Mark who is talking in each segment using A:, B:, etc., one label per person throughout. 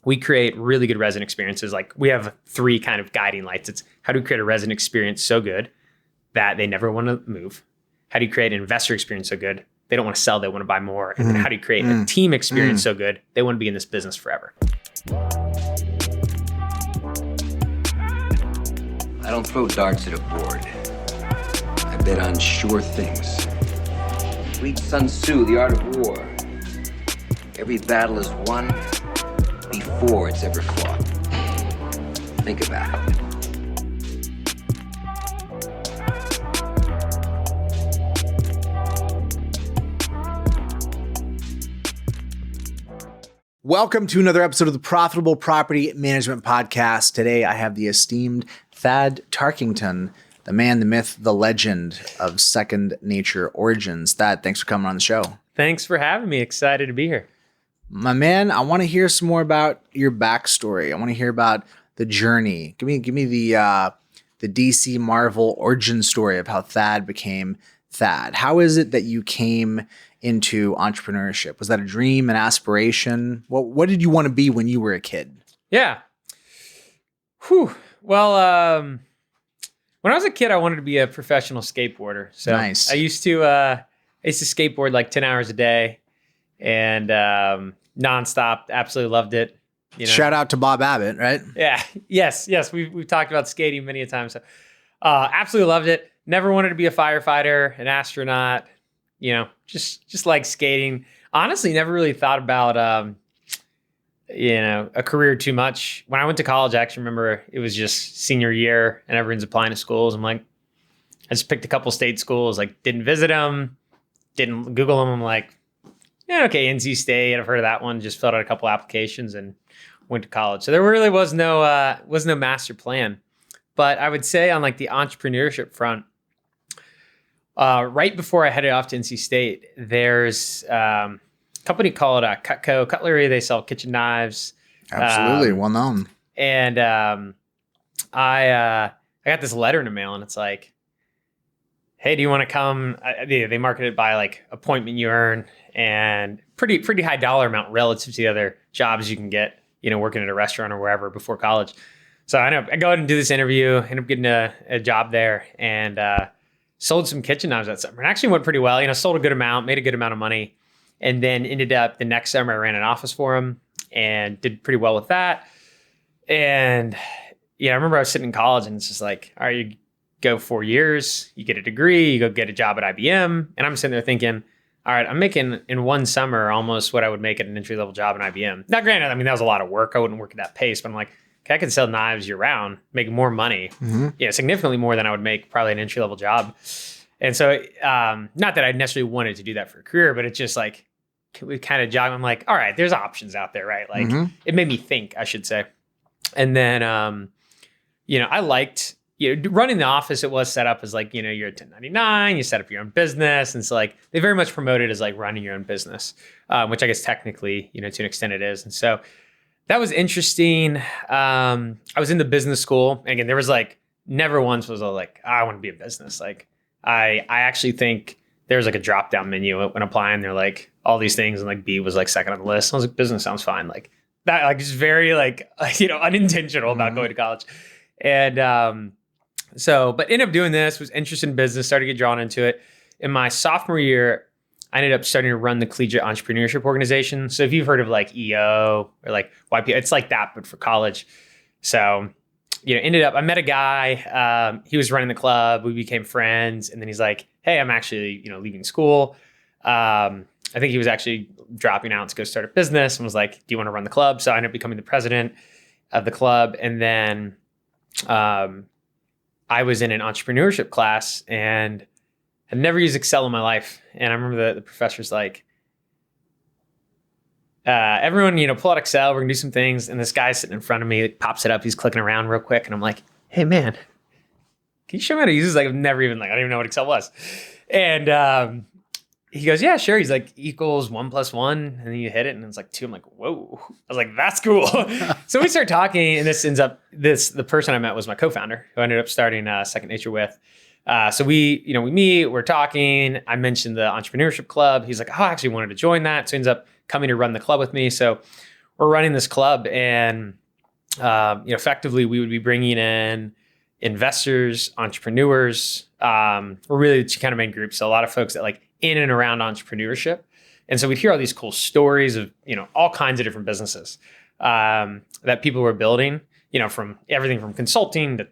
A: we create really good resident experiences. Like we have 3 kind of guiding lights. It's how do we create a resident experience so good that they never want to move? How do you create an investor experience so good they don't want to sell, they want to buy more? And then how do you create a team experience so good they want to be in this business forever?
B: I don't throw darts at a board. I bet on sure things. Read Sun Tzu, The Art of War. Every battle is won before it's ever fought. Think about it.
C: Welcome to another episode of the Profitable Property Management Podcast. Today, I have the esteemed Thad Tarkington, the man, the myth, the legend of Second Nature Origins. Thad, thanks for coming on the show.
A: Thanks for having me. Excited to be here.
C: My man, I want to hear some more about your backstory. I want to hear about the journey. Give me the DC Marvel origin story of how Thad became Thad. How is it that you came into entrepreneurship? Was that a dream, an aspiration? What did you want to be when you were a kid?
A: Yeah. Well, when I was a kid, I wanted to be a professional skateboarder. So
C: nice.
A: I used to skateboard like 10 hours a day and nonstop. Absolutely loved it. You know?
C: Shout out to Bob Abbott, right?
A: Yeah. Yes. We've talked about skating many a time. So absolutely loved it. Never wanted to be a firefighter, an astronaut. You know, just like skating. Honestly, never really thought about, a career too much. When I went to college, I actually remember it was just senior year and everyone's applying to schools. I'm like, I just picked a couple state schools, like didn't visit them, didn't Google them. I'm like, yeah, okay, NC State. I've heard of that one. Just filled out a couple applications and went to college. So there really was no master plan. But I would say on like the entrepreneurship front, right before I headed off to NC State, there's a company called Cutco Cutlery. They sell kitchen knives.
C: Absolutely, well known.
A: And I got this letter in the mail, and it's like, "Hey, do you want to come?" They market it by like appointment you earn, and pretty high dollar amount relative to the other jobs you can get, working at a restaurant or wherever before college. So I go ahead and do this interview, end up getting a job there, and sold some kitchen knives that summer. And actually went pretty well. Sold a good amount, made a good amount of money. And then ended up the next summer, I ran an office for him and did pretty well with that. And I remember I was sitting in college and it's just like, all right, you go 4 years, you get a degree, you go get a job at IBM. And I'm sitting there thinking, all right, I'm making in one summer almost what I would make at an entry-level job at IBM. Now, granted, that was a lot of work. I wouldn't work at that pace, but I'm like, okay, I could sell knives year round, make more money. Significantly more than I would make probably an entry-level job. And so, not that I necessarily wanted to do that for a career, but it's just like, we kind of jogged. I'm like, all right, there's options out there, right? Like it made me think, I should say. And then, I liked, running the office. It was set up as like, you're a 1099, you set up your own business. And so like, they very much promote it as like running your own business, which I guess technically, to an extent it is. And so that was interesting. I was in the business school. And again, there was like, never once was I like, I want to be a business. Like I actually think there's like a drop down menu when applying. They're like all these things. And like B was like second on the list. I was like, business sounds fine. Like that, like just very like, unintentional about going to college. And but ended up doing this, was interested in business, started to get drawn into it. In my sophomore year, I ended up starting to run the Collegiate Entrepreneurship Organization. So if you've heard of like EO or like YP, it's like that, but for college. So, ended up, I met a guy, he was running the club, we became friends. And then he's like, hey, I'm actually, leaving school. I think he was actually dropping out to go start a business and was like, do you want to run the club? So I ended up becoming the president of the club. And then I was in an entrepreneurship class and I'd never used Excel in my life. And I remember the professor's like, everyone, pull out Excel. We're gonna do some things. And this guy's sitting in front of me, pops it up. He's clicking around real quick. And I'm like, hey man, can you show me how to use this? Like I've never even I don't even know what Excel was. And he goes, yeah, sure. He's like equals 1 + 1. And then you hit it and it's like 2. I'm like, whoa. I was like, that's cool. So we start talking and the person I met was my co-founder who I ended up starting Second Nature with. So we meet, we're talking. I mentioned the entrepreneurship club. He's like, oh, I actually wanted to join that. So he ends up coming to run the club with me. So we're running this club, and effectively we would be bringing in investors, entrepreneurs. We're really the kind of main group. So a lot of folks that like in and around entrepreneurship. And so we'd hear all these cool stories of, all kinds of different businesses that people were building, from everything from consulting to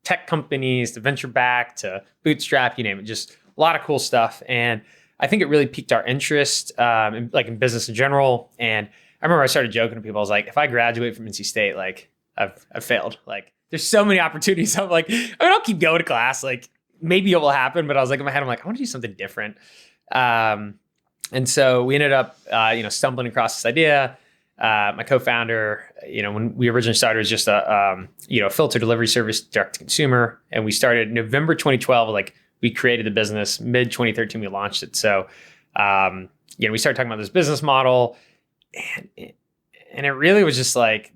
A: tech companies to venture back to bootstrap, you name it, just a lot of cool stuff. And I think it really piqued our interest in business in general. And I remember I started joking to people. I was like, if I graduate from NC State, like I've failed. Like there's so many opportunities. I'm like, I'll keep going to class. Like maybe it will happen. But I was like in my head, I'm like, I want to do something different. And so we ended up, stumbling across this idea. My co-founder, when we originally started, was just a filter delivery service direct to consumer. And we started November 2012. Like we created the business. Mid 2013, we launched it. So, we started talking about this business model, and it really was just like,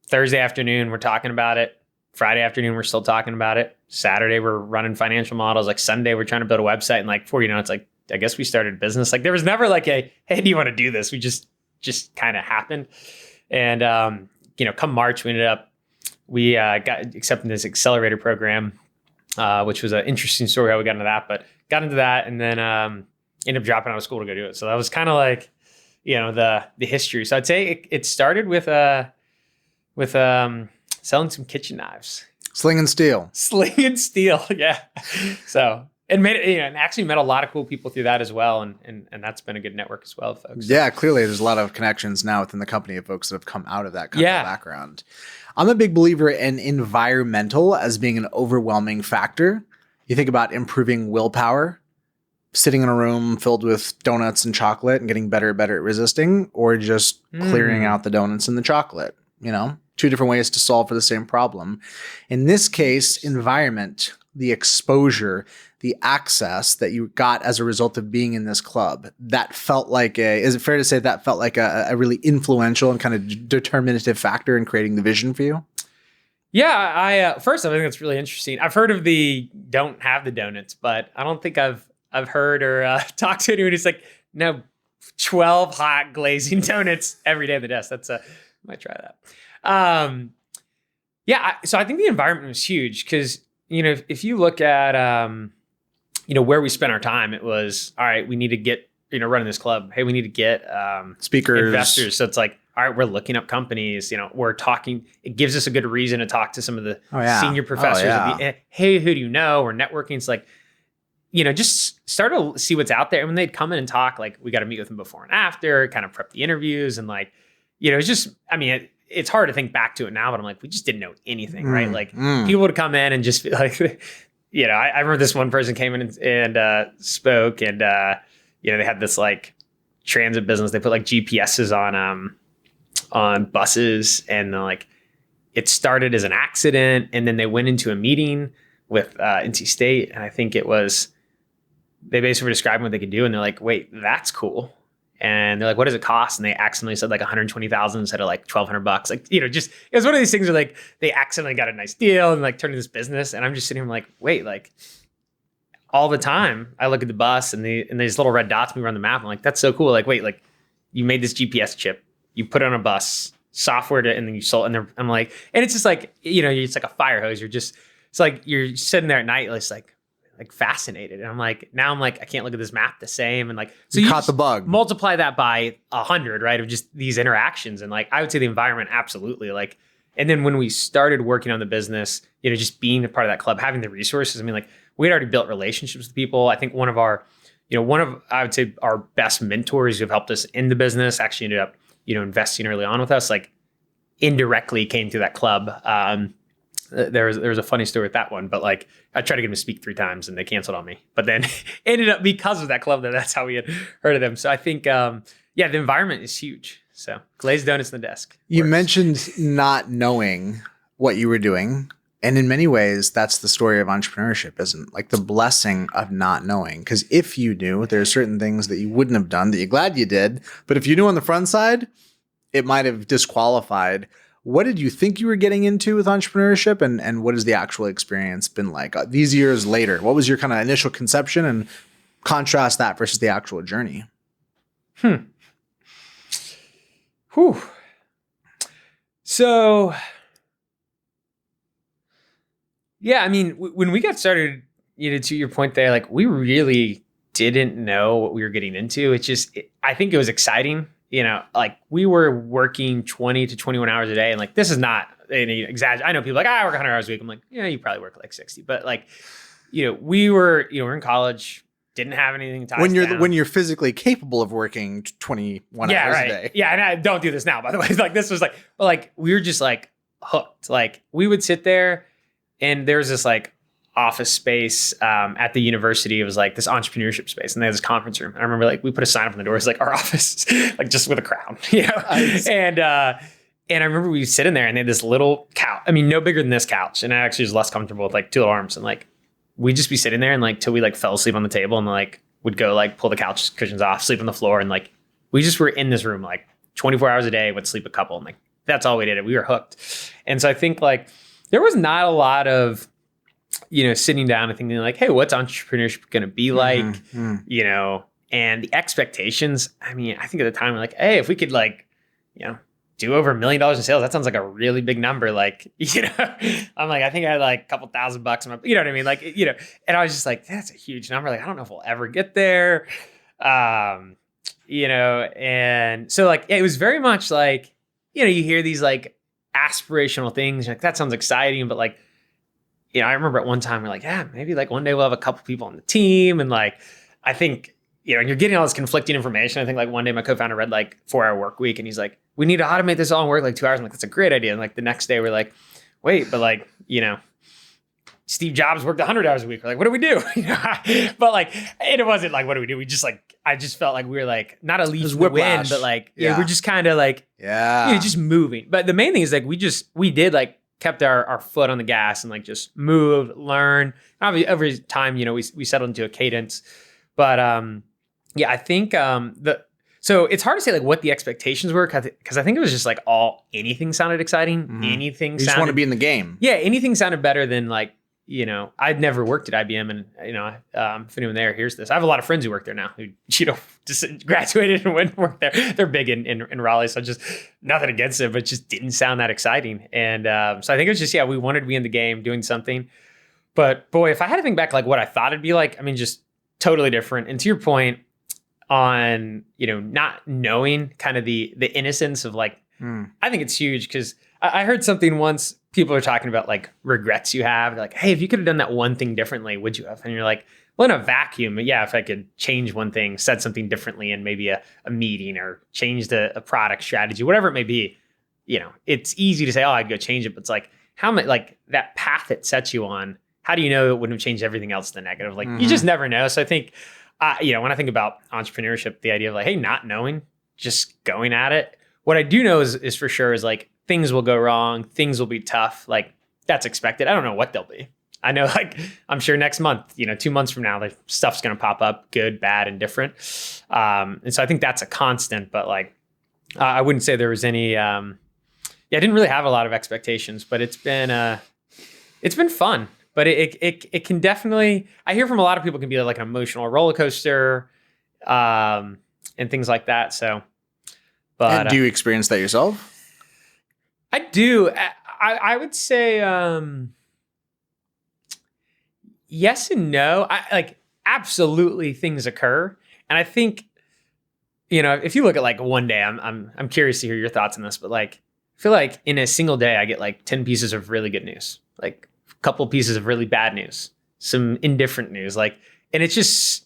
A: Thursday afternoon, we're talking about it. Friday afternoon, we're still talking about it. Saturday, we're running financial models. Like Sunday, we're trying to build a website. And like before you know, it's like, I guess we started a business. Like there was never like hey, do you want to do this? We just kind of happened. And, come March, we got accepted in this accelerator program, which was an interesting story how we got into that, but got into that and then ended up dropping out of school to go do it. So that was kind of like, the history. So I'd say it started with selling some kitchen knives.
C: Sling and steel.
A: Yeah. So and made it, and actually met a lot of cool people through that as well. And that's been a good network as well, folks.
C: Yeah, clearly there's a lot of connections now within the company of folks that have come out of that kind of background. I'm a big believer in environmental as being an overwhelming factor. You think about improving willpower, sitting in a room filled with donuts and chocolate and getting better at resisting, or just clearing out the donuts and the chocolate, two different ways to solve for the same problem. In this case, environment, the exposure, the access that you got as a result of being in this club, that felt like is it fair to say that felt like a really influential and kind of determinative factor in creating the vision for you?
A: Yeah, first, I think that's really interesting. I've heard of the don't have the donuts, but I don't think I've heard or talked to anyone who's like, no, 12 hot glazing donuts every day at the desk. That's I might try that. So I think the environment was huge because, if you look at, where we spent our time, it was, all right, we need to get, running this club. Hey, we need to get
C: speakers,
A: investors. So it's like, all right, we're looking up companies, we're talking. It gives us a good reason to talk to some of the senior professors. Hey, who do you know? We're networking. It's like, just start to see what's out there. And when they'd come in and talk, like we got to meet with them before and after, kind of prep the interviews. And like, it's just, it's hard to think back to it now, but I'm like, we just didn't know anything, right? Like people would come in and just be like, I remember this one person came in and spoke and, they had this like transit business. They put like GPSs on buses and like, it started as an accident. And then they went into a meeting with NC State. And I think they basically were describing what they could do. And they're like, wait, that's cool. And they're like, what does it cost? And they accidentally said like 120,000 instead of like $1,200. Like, just, it was one of these things where like they accidentally got a nice deal and like turned into this business. And I'm just sitting here like, wait, like all the time I look at the bus and these little red dots move around the map. I'm like, that's so cool. Like, wait, like you made this GPS chip, you put it on a bus, software to, and then you sold, and I'm like, and it's just like, it's like a fire hose. It's like, you're sitting there at night, it's like fascinated. And now I'm like, I can't look at this map the same. And like, so
C: you caught the bug.
A: Multiply that by 100, right? Of just these interactions. And like, I would say the environment, absolutely. Like, and then when we started working on the business, just being a part of that club, having the resources, like we'd already built relationships with people. I think one of I would say our best mentors who have helped us in the business actually ended up, investing early on with us, like indirectly came through that club. There was a funny story with that one, but like I tried to get him to speak 3 times and they canceled on me, but then ended up because of that club that's how we had heard of them. So I think, the environment is huge. So glazed donuts on the desk.
C: You mentioned not knowing what you were doing. And in many ways, that's the story of entrepreneurship, isn't it? Like the blessing of not knowing. Because if you knew, there are certain things that you wouldn't have done that you're glad you did. But if you knew on the front side, it might have disqualified. What did you think you were getting into with entrepreneurship, and what has the actual experience been like these years later? What was your kind of initial conception, and contrast that versus the actual journey?
A: Whew. So, yeah, I mean, when we got started, to your point there, like we really didn't know what we were getting into. I think it was exciting. Like we were working 20 to 21 hours a day. And like, this is not any exaggeration. I know people like, I work 100 hours a week. I'm like, yeah, you probably work like 60. But like, we're in college, didn't have anything to
C: when you're physically capable of working 21 hours a day.
A: Yeah, and I don't do this now, by the way. Like this was like, but like we were just like hooked. Like we would sit there, and there was this like office space at the university. It was like this entrepreneurship space, and they had this conference room. And I remember like we put a sign up on the door. It's like our office, like just with a crown,
C: Nice.
A: And I remember we sit in there, and they had this little couch. I mean, no bigger than this couch, and I actually was less comfortable with like two little arms, and like we'd just be sitting there and like till we like fell asleep on the table, and like would go like pull the couch cushions off, sleep on the floor, and like we just were in this room like 24 hours a day, would sleep a couple, and like that's all we did. We were hooked. And so I think like there was not a lot of sitting down and thinking like, hey, what's entrepreneurship going to be like? And the expectations. I mean, I think at the time we're like, hey, if we could like, do over $1 million in sales, that sounds like a really big number. Like, I'm like, I think I had like a couple $1,000 in my, you know what I mean? Like, and I was just like, that's a huge number. Like, I don't know if we'll ever get there. And so like, it was very much like, you hear these like aspirational things. You're like, that sounds exciting. But like, I remember at one time we're like, yeah, maybe like one day we'll have a couple people on the team. And like, I think, and you're getting all this conflicting information. I think like one day my co-founder read like 4-hour work week, and he's like, we need to automate this all and work like 2 hours. I'm like, that's a great idea. And like the next day we're like, wait, but like, Steve Jobs worked 100 hours a week. We're like, what do we do? But like, it wasn't like, what do we do? We just like, I just felt like we were like, not a leaf in the wind, but like, we're just kind of like, just moving. But the main thing is like, we did like, kept our foot on the gas and like just moved, learn. Obviously, every time, we settled into a cadence. But I think so it's hard to say like what the expectations were because I think it was just like anything sounded exciting.
C: Mm-hmm.
A: Anything
C: you just want to be in the game.
A: Yeah, anything sounded better than like, I'd never worked at IBM, and if anyone there hears this, I have a lot of friends who work there now who just graduated and went and worked there. They're big in Raleigh, so just nothing against it, but it just didn't sound that exciting. And so I think it was just we wanted to be in the game doing something. But boy, if I had to think back like what I thought it'd be like, I mean, just totally different. And to your point on not knowing kind of the innocence of like, I think it's huge because I heard something once. People are talking about like regrets you have. They're like, hey, if you could have done that one thing differently, would you have? And you're like, well, in a vacuum, yeah, if I could change one thing, said something differently in maybe a meeting or changed a product strategy, whatever it may be, it's easy to say, oh, I'd go change it. But it's like, how much, like that path it sets you on, how do you know it wouldn't have changed everything else to the negative? Like, you just never know. So I think, when I think about entrepreneurship, the idea of like, hey, not knowing, just going at it. What I do know is for sure is like, things will go wrong. Things will be tough. Like that's expected. I don't know what they'll be. I know like, I'm sure next month, 2 months from now, like stuff's going to pop up, good, bad, and different. And so I think that's a constant, but like, I wouldn't say there was any, I didn't really have a lot of expectations, but it's been fun, but it can definitely, I hear from a lot of people, it can be like an emotional roller coaster, and things like that. So, but
C: and do you experience that yourself?
A: I do. I would say yes and no. I like absolutely things occur, and I think if you look at like one day, I'm curious to hear your thoughts on this, but like I feel like in a single day I get like 10 pieces of really good news, like a couple pieces of really bad news, some indifferent news, like, and it's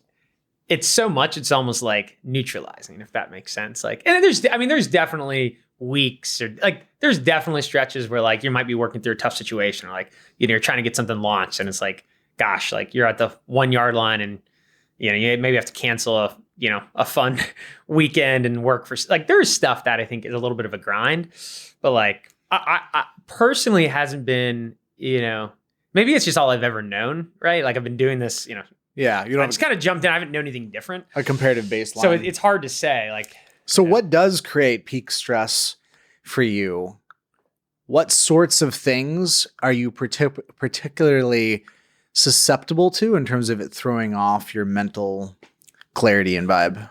A: so much, it's almost like neutralizing, if that makes sense. Like, and there's definitely weeks or like there's definitely stretches where like you might be working through a tough situation or like you're trying to get something launched and it's like gosh, like you're at the 1 yard line and you maybe have to cancel a fun weekend and work for like there's stuff that I think is a little bit of a grind, but like I personally hasn't been maybe it's just all I've ever known, right? Like I've been doing this
C: Yeah,
A: I just kind of jumped in. I haven't known anything different.
C: A comparative baseline.
A: So it's hard to say. Like,
C: so what does create peak stress for you? What sorts of things are you particularly susceptible to in terms of it throwing off your mental clarity and vibe?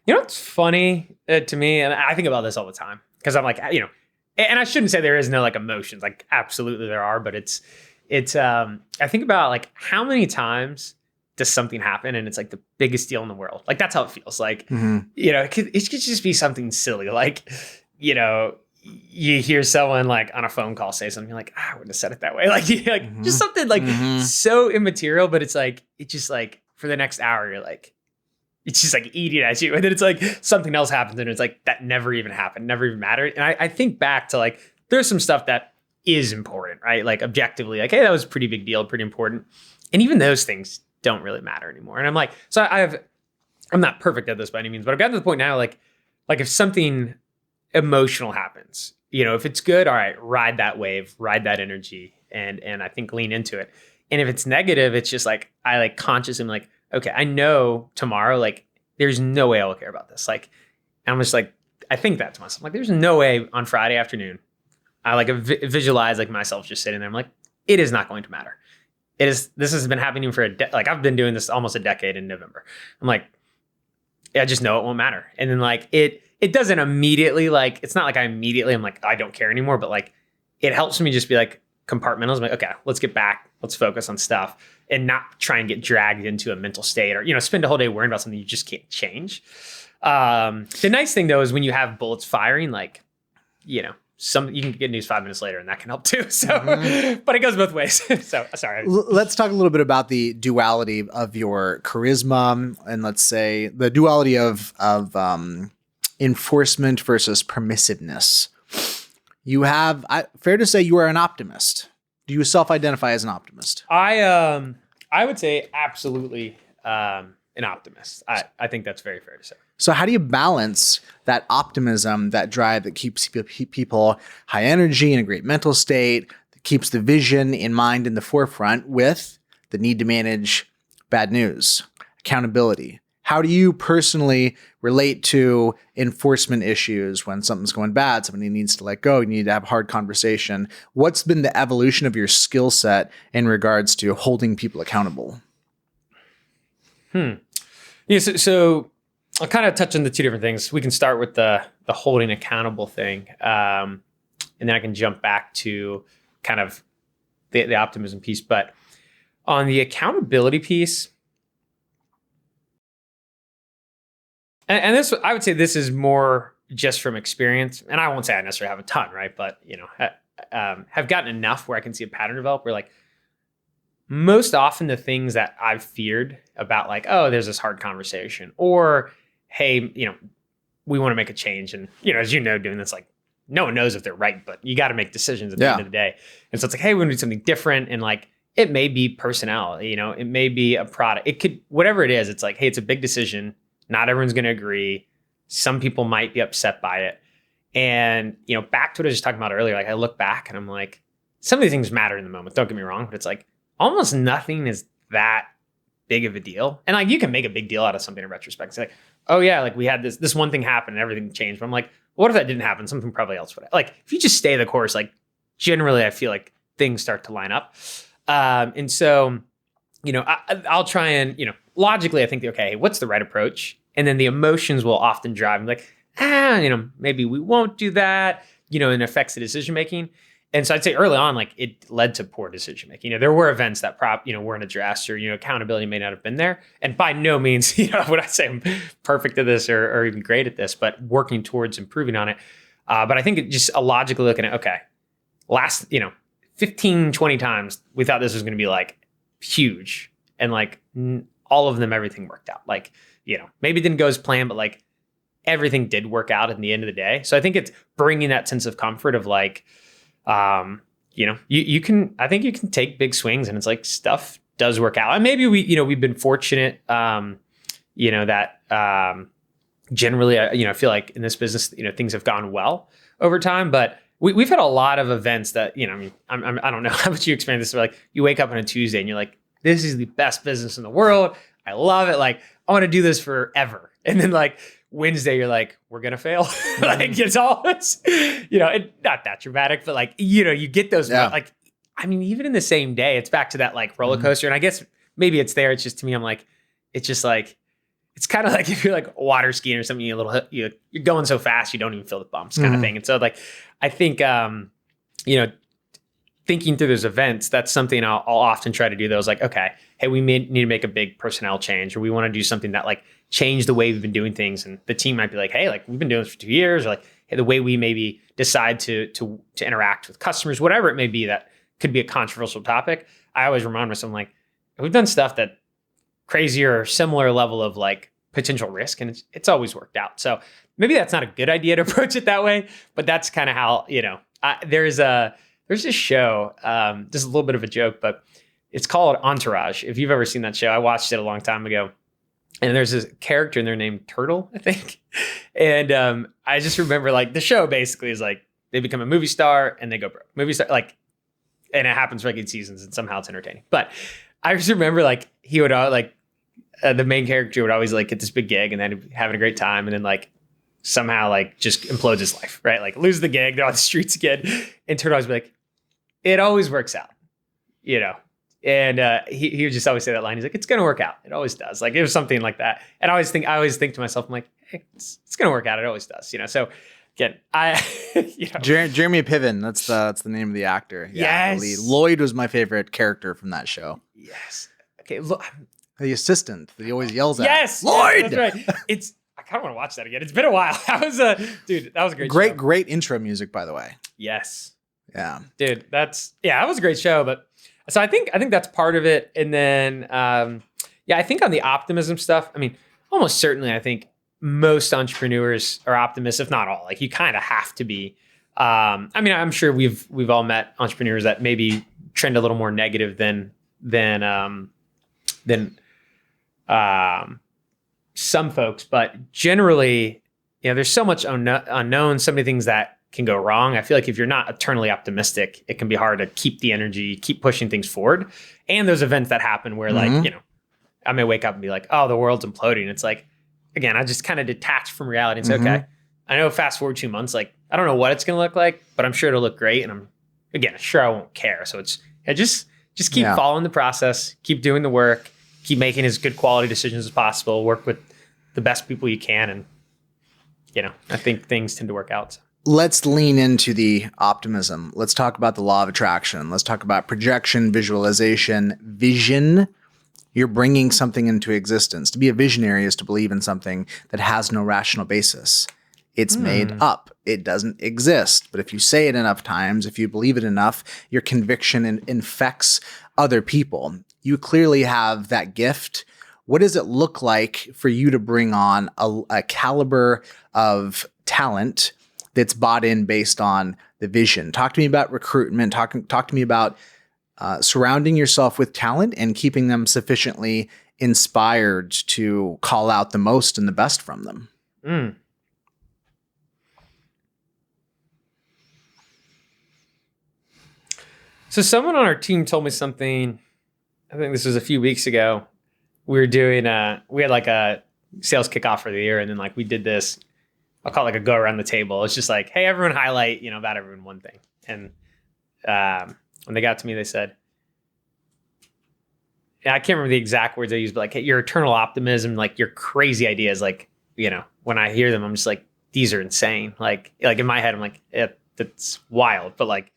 A: You know what's funny to me, and I think about this all the time because I'm like, and I shouldn't say there is no like emotions, like absolutely there are, but it's I think about like how many times does something happen and it's like the biggest deal in the world. Like that's how it feels. Like, it could just be something silly. Like, you hear someone like on a phone call say something like, I wouldn't have said it that way. Like, just something like so immaterial, but it's like, it just like for the next hour, you're like, it's just like eating at you. And then it's like something else happens and it's like, that never even happened, never even mattered. And I think back to like, there's some stuff that is important, right? Like objectively, like, hey, that was a pretty big deal, pretty important. And even those things don't really matter anymore. And I'm like, so I'm not perfect at this by any means, but I've gotten to the point now, like if something emotional happens, if it's good, all right, ride that wave, ride that energy, and I think lean into it. And if it's negative, it's just like, I like consciously am like, okay, I know tomorrow, like there's no way I will care about this. Like, I'm just like, I think that to myself, like there's no way on Friday afternoon, I like visualize like myself just sitting there. I'm like, it is not going to matter. This has been happening for like I've been doing this almost a decade in November. I'm like, I just know it won't matter. And then like it doesn't immediately, like, it's not like I'm like, I don't care anymore, but like it helps me just be like compartmentalize. I'm like, okay, let's get back. Let's focus on stuff and not try and get dragged into a mental state or, spend a whole day worrying about something you just can't change. The nice thing though, is when you have bullets firing, like, you can get news 5 minutes later and that can help too. So, but it goes both ways. So sorry.
C: Let's talk a little bit about the duality of your charisma and let's say the duality of enforcement versus permissiveness. You have, fair to say you are an optimist. Do you self-identify as an optimist?
A: I would say absolutely an optimist. I think that's very fair to say.
C: So how do you balance that optimism, that drive that keeps people high energy in a great mental state, that keeps the vision in mind in the forefront with the need to manage bad news, accountability? How do you personally relate to enforcement issues when something's going bad, somebody needs to let go, you need to have a hard conversation? What's been the evolution of your skill set in regards to holding people accountable?
A: Yeah, so I'll kind of touch on the two different things. We can start with the holding accountable thing, and then I can jump back to kind of the optimism piece. But on the accountability piece, and this, I would say this is more just from experience, and I won't say I necessarily have a ton, right? But have gotten enough where I can see a pattern develop where like most often the things that I've feared about, like, oh, there's this hard conversation, or hey, we want to make a change, and as doing this, like no one knows if they're right, but you got to make decisions at the end of the day. And so it's like, hey, we want to do something different, and like it may be personnel, it may be a product, it could, whatever it is. It's like, hey, it's a big decision. Not everyone's going to agree. Some people might be upset by it. And, back to what I was just talking about earlier, like I look back and I'm like, some of these things matter in the moment. Don't get me wrong, but it's like almost nothing is that big of a deal. And like, you can make a big deal out of something in retrospect. It's like, oh yeah, like we had this one thing happen and everything changed. But I'm like, what if that didn't happen? Something probably else would have. Like, if you just stay the course, like generally I feel like things start to line up. And so, I'll try and, logically I think, okay, what's the right approach? And then the emotions will often drive me like, maybe we won't do that, and it affects the decision-making. And so I'd say early on, like it led to poor decision-making. There were events that weren't addressed, or, accountability may not have been there. And by no means, would I say I'm perfect at this or even great at this, but working towards improving on it. But I think it just logically looking at, okay, last, 15, 20 times we thought this was going to be like huge. And like all of them, everything worked out. Like, maybe it didn't go as planned, but like everything did work out at the end of the day. So I think it's bringing that sense of comfort of like, you can take big swings and it's like stuff does work out. And maybe we've been fortunate, that generally, I feel like in this business, things have gone well over time, but we've had a lot of events that, I don't know how much you experience this, but like you wake up on a Tuesday and you're like, this is the best business in the world. I love it. Like, I want to do this forever. And then like Wednesday, you're like, we're going to fail. Like it's always, not that dramatic, but like, you get those, like, even in the same day, it's back to that like roller coaster. And I guess maybe it's there. It's just, to me, I'm like, it's just like, it's kind of like if you're like water skiing or something, you're going so fast you don't even feel the bumps kind of thing. And so like I think thinking through those events, that's something I'll often try to do. Those like, okay, hey, we need to make a big personnel change, or we want to do something that like change the way we've been doing things. And the team might be like, hey, like we've been doing this for 2 years, or like, hey, the way we maybe decide to interact with customers, whatever it may be, that could be a controversial topic. I always remind myself, I'm like, we've done stuff that crazier or similar level of like potential risk, and it's always worked out. So maybe that's not a good idea to approach it that way, but that's kind of how, there's this show, just a little bit of a joke, but it's called Entourage. If you've ever seen that show, I watched it a long time ago. And there's this character in there named Turtle, I think. And I just remember like the show basically is like they become a movie star and they go broke. Movie star, like, and it happens for like 8 seasons and somehow it's entertaining. But I just remember like he would the main character would always like get this big gig and then having a great time, and then like somehow like just implodes his life, right? Like lose the gig, they're on the streets again. And Turtle always be like, it always works out, And he would just always say that line. He's like, it's going to work out. It always does. Like it was something like that. And I always think to myself, I'm like, hey, it's going to work out. It always does. So again,
C: Jeremy Piven. That's the name of the actor. Yeah,
A: yes.
C: the lead. Lloyd was my favorite character from that show.
A: Yes. Okay. Look,
C: the assistant that he always yells at.
A: Yes.
C: Lloyd.
A: Yes, that's right. I kind of want to watch that again. It's been a while. That was a
C: great intro music, by the way.
A: Yes.
C: Yeah.
A: Dude, that was a great show. But so I think that's part of it. And then, I think on the optimism stuff, I mean, almost certainly, I think most entrepreneurs are optimists, if not all. Like you kind of have to be. I'm sure we've all met entrepreneurs that maybe trend a little more negative than some folks, but generally, there's so much unknown, so many things that can go wrong. I feel like if you're not eternally optimistic, it can be hard to keep the energy, keep pushing things forward. And those events that happen where like, I may wake up and be like, oh, the world's imploding. It's like, again, I just kind of detach from reality and say, okay, I know fast forward 2 months, like, I don't know what it's going to look like, but I'm sure it'll look great. And I'm, again, sure I won't care. So just keep following the process, keep doing the work, keep making as good quality decisions as possible, work with the best people you can. And, I think things tend to work out. So.
C: Let's lean into the optimism. Let's talk about the law of attraction. Let's talk about projection, visualization, vision. You're bringing something into existence. To be a visionary is to believe in something that has no rational basis. It's made up. It doesn't exist. But if you say it enough times, if you believe it enough, your conviction infects other people. You clearly have that gift. What does it look like for you to bring on a caliber of talent that's bought in based on the vision? Talk to me about recruitment. Talk to me about surrounding yourself with talent and keeping them sufficiently inspired to call out the most and the best from them.
A: So someone on our team told me something, I think this was a few weeks ago. We were doing, we had like a sales kickoff for the year. And then like we did this, I'll call it like a go around the table. It's just like, hey, everyone highlight, about everyone one thing. And when they got to me, they said, I can't remember the exact words they used, but like, hey, your eternal optimism, like your crazy ideas, like, when I hear them, I'm just like, these are insane. Like in my head, I'm like, that's wild. But like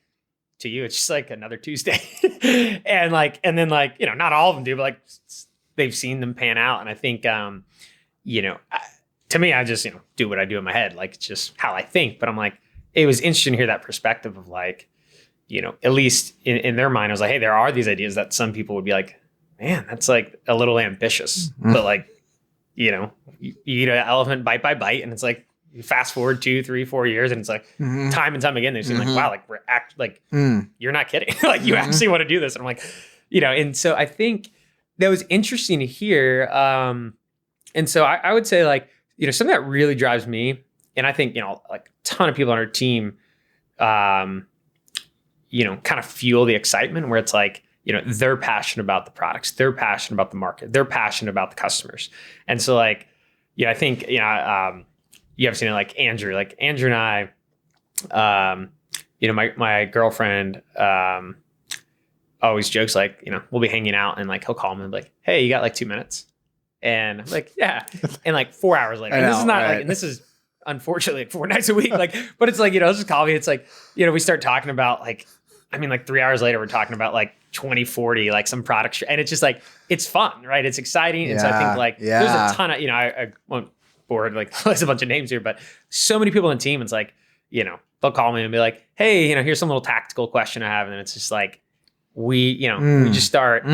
A: to you, it's just like another Tuesday. and then not all of them do, but like they've seen them pan out. And I think, to me, I just, do what I do in my head. Like, it's just how I think. But I'm like, it was interesting to hear that perspective of like, at least in their mind, I was like, hey, there are these ideas that some people would be like, man, that's like a little ambitious. But like, you eat an elephant bite by bite. And it's like, you fast forward 2, 3, 4 years. And it's like time and time again, they seem like, wow, like you're not kidding. Like you actually want to do this. And I'm like, and so I think that was interesting to hear. And so I would say like, something that really drives me, and I think, like a ton of people on our team, kind of fuel the excitement where it's like, they're passionate about the products, they're passionate about the market, they're passionate about the customers. And so like, I think, you have seen it like Andrew and I, my girlfriend, always jokes like, we'll be hanging out and like, he'll call me and be like, hey, you got like 2 minutes? And I'm like, yeah. And like 4 hours later,
C: I
A: and this
C: know,
A: is not
C: right.
A: like, and this is unfortunately like 4 nights a week. Like, but it's like, let's just call me. It's like, we start talking about like, I mean, like 3 hours later, we're talking about like 2040, like some product. And it's just like, it's fun, right? It's exciting. And so I think like, there's a ton of, I won't bore like there's a bunch of names here, but so many people on the team, it's like, they'll call me and be like, hey, here's some little tactical question I have. And then it's just like, we just start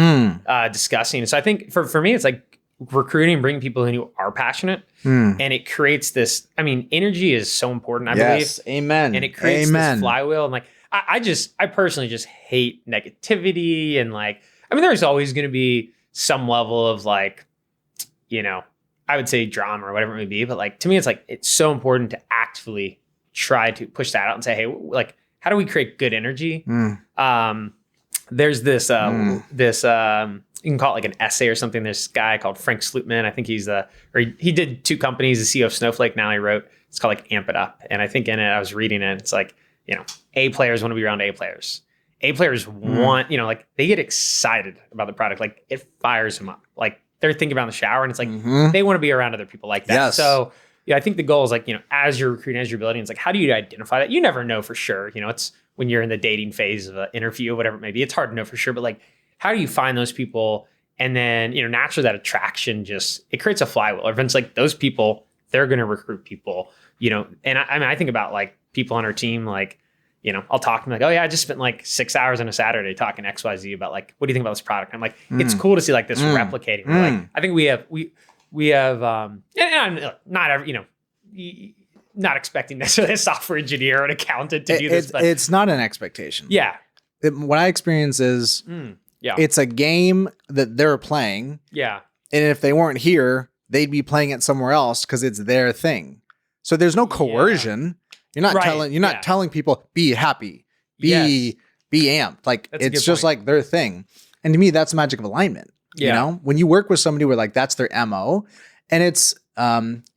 A: discussing. And so I think for me, it's like recruiting, bringing people in who are passionate, and it creates this, energy is so important, I believe.
C: Amen.
A: And it creates this flywheel. And like, I personally just hate negativity. And like, there's always going to be some level of like, I would say drama or whatever it may be. But like, to me, it's like, it's so important to actively try to push that out and say, hey, like, how do we create good energy? There's this, you can call it like an essay or something. This guy called Frank Slootman. I think he did 2 companies, the CEO of Snowflake. Now he wrote, it's called like Amp It Up. And I think in it, I was reading it. It's like, A players want to be around A players. A players want, like they get excited about the product. Like it fires them up. Like they're thinking about in the shower and it's like, they want to be around other people like that.
C: Yes.
A: So I think the goal is like, as you're recruiting, as you're building, it's like, how do you identify that? You never know for sure. It's when you're in the dating phase of an interview or whatever it may be, it's hard to know for sure. But like, how do you find those people? And then, naturally that attraction it creates a flywheel. Everyone's like, those people, they're going to recruit people, and I think about like people on our team, like, I'll talk to them like, oh yeah, I just spent like 6 hours on a Saturday talking XYZ about like, what do you think about this product? And I'm like, it's cool to see like this replicating. Like, I think we have, and I'm not every, not expecting necessarily a software engineer or an accountant to do this, but
C: it's not an expectation.
A: Yeah.
C: What I experience is it's a game that they're playing.
A: Yeah.
C: And if they weren't here, they'd be playing it somewhere else because it's their thing. So there's no coercion. You're not telling people be happy, be amped. Like it's just like their thing. And to me, that's the magic of alignment. When you work with somebody where like that's their MO, and it's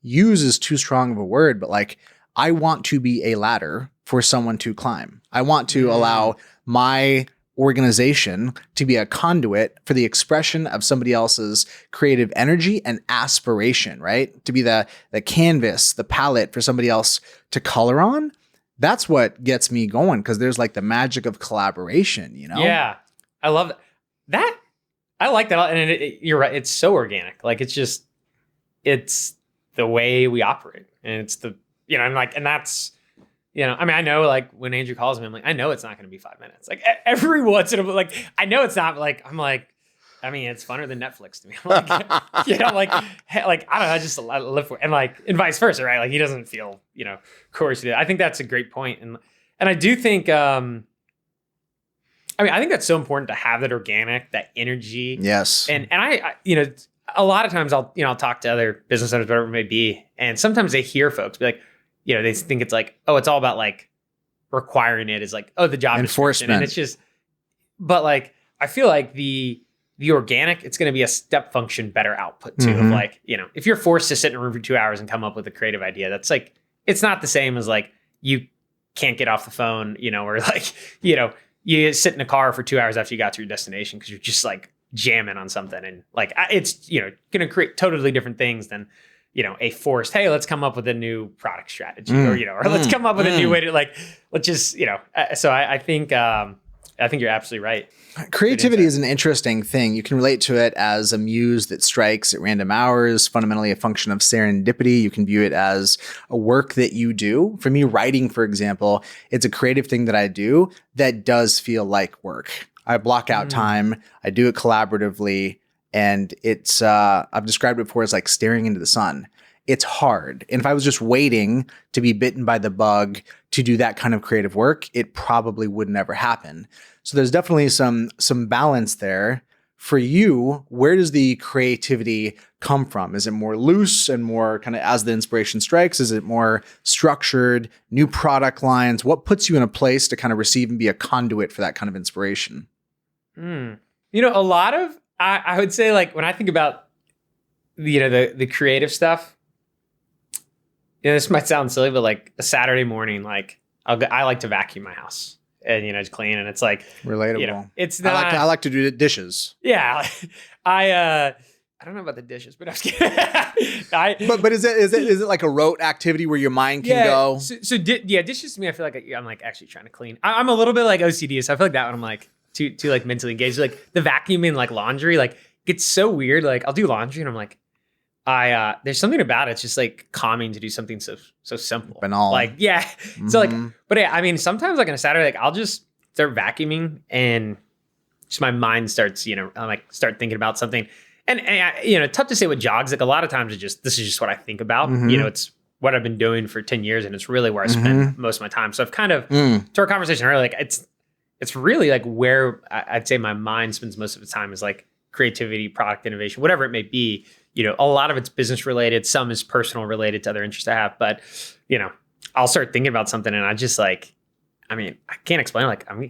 C: use is too strong of a word, but like I want to be a ladder for someone to climb. I want to allow my organization to be a conduit for the expression of somebody else's creative energy and aspiration, right? To be the canvas, the palette for somebody else to color on. That's what gets me going, because there's like the magic of collaboration,
A: Yeah. I love that. I like that. And you're right. It's so organic. Like it's the way we operate, and it's and that's, I know like when Andrew calls me, I'm like, I know it's not going to be 5 minutes. Like every once in a while, like I know it's not like, I'm like, it's funner than Netflix to me. I'm like, hey, like, I don't know, I live for it. And like, and vice versa, right? Like he doesn't feel, coerced. I think that's a great point. And I do think, I think that's so important to have that organic, that energy.
C: Yes.
A: And I a lot of times I'll talk to other business owners, whatever it may be. And sometimes they hear folks be like, they think it's like, oh, it's all about like requiring it is like, oh, the job
C: enforcement.
A: And it's just, but like, I feel like the organic, it's going to be a step function, better output too. Of like, if you're forced to sit in a room for 2 hours and come up with a creative idea, that's like, it's not the same as like, you can't get off the phone, or like, you sit in a car for 2 hours after you got to your destination because you're just like jamming on something. And like, it's, going to create totally different things than, a forced, hey, let's come up with a new product strategy or let's come up with a new way to like, let's just, so I think you're absolutely right.
C: Creativity is an interesting thing. You can relate to it as a muse that strikes at random hours, fundamentally a function of serendipity. You can view it as a work that you do. For me, writing, for example, it's a creative thing that I do that does feel like work. I block out time. I do it collaboratively. And it's, I've described it before as like staring into the sun. It's hard. And if I was just waiting to be bitten by the bug to do that kind of creative work, it probably would never happen. So there's definitely some balance there. For you, where does the creativity come from? Is it more loose and more kind of as the inspiration strikes? Is it more structured, new product lines? What puts you in a place to kind of receive and be a conduit for that kind of inspiration?
A: A lot of, I would say like when I think about the creative stuff, this might sound silly, but like a Saturday morning, like I like to vacuum my house and just clean, and it's like
C: relatable.
A: It's not.
C: I like to do the dishes.
A: Yeah, I I don't know about the dishes, but I was kidding.
C: But is it like a rote activity where your mind can go?
A: Dishes to me, I feel like I'm like actually trying to clean. I'm a little bit like OCD, so I feel like that one I'm like too like mentally engaged. Like the vacuuming, like laundry, like it's so weird. Like I'll do laundry and I'm like, there's something about it. It's just like calming to do something so simple.
C: Banal.
A: Like, yeah. Mm-hmm. So like, but yeah, I mean, sometimes like on a Saturday, like I'll just start vacuuming and just my mind starts, I'm like start thinking about something. And tough to say what jogs. Like a lot of times this is just what I think about. Mm-hmm. It's what I've been doing for 10 years and it's really where I spend most of my time. So I've kind of, to our conversation earlier, like it's really like where I'd say my mind spends most of the time is like creativity, product innovation, whatever it may be. A lot of it's business related. Some is personal related to other interests I have. But, I'll start thinking about something and I just like, I mean, I can't explain it. Like I'm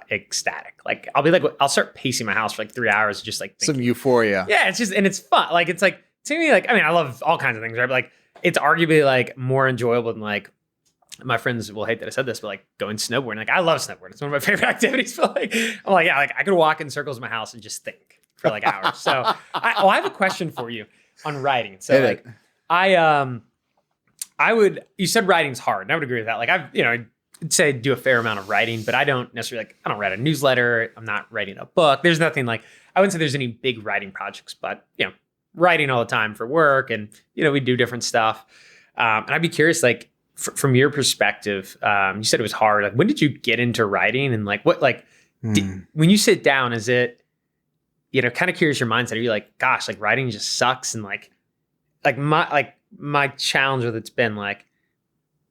A: ecstatic. Like I'll start pacing my house for like 3 hours, just like thinking.
C: Some euphoria.
A: Yeah, and it's fun. Like it's like to me, like I mean, I love all kinds of things, right? But like it's arguably like more enjoyable than like my friends will hate that I said this, but like going snowboarding. Like I love snowboarding. It's one of my favorite activities. But like I'm like, yeah, like I could walk in circles in my house and just think for like hours. So I have a question for you on writing. So like you said writing's hard, and I would agree with that. Like I'd say I do a fair amount of writing, but I don't necessarily I don't write a newsletter. I'm not writing a book. There's nothing like, I wouldn't say there's any big writing projects, but writing all the time for work and, we do different stuff. And I'd be curious, like from your perspective, you said it was hard. Like when did you get into writing and like what, like when you sit down, is it, kind of curious your mindset. Are you like, gosh, like writing just sucks. And like my challenge with it's been like